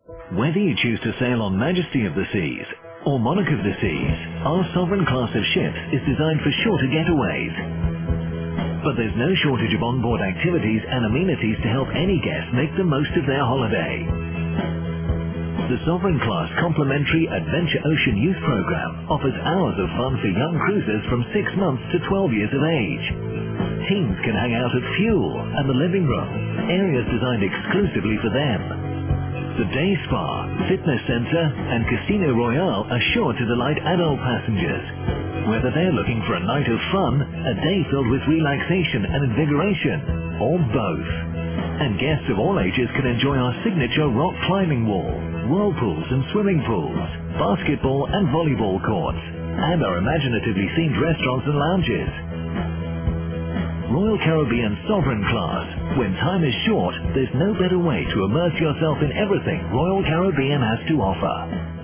Whether you choose to sail on Majesty of the Seas or Monarch of the Seas, our Sovereign class of ships is designed for shorter getaways. But there's no shortage of onboard activities and amenities to help any guest make the most of their holiday. The Sovereign class complimentary Adventure Ocean Youth Program offers hours of fun for young cruisers from 6 months to 12 years of age. Teens can hang out at Fuel and the living room, areas designed exclusively for them. The day spa, fitness center, and Casino Royale are sure to delight adult passengers. Whether they're looking for a night of fun, a day filled with relaxation and invigoration, or both. And guests of all ages can enjoy our signature rock climbing wall, whirlpools and swimming pools, basketball and volleyball courts, and our imaginatively themed restaurants and lounges. Royal Caribbean Sovereign Class. When time is short, there's no better way to immerse yourself in everything Royal Caribbean has to offer.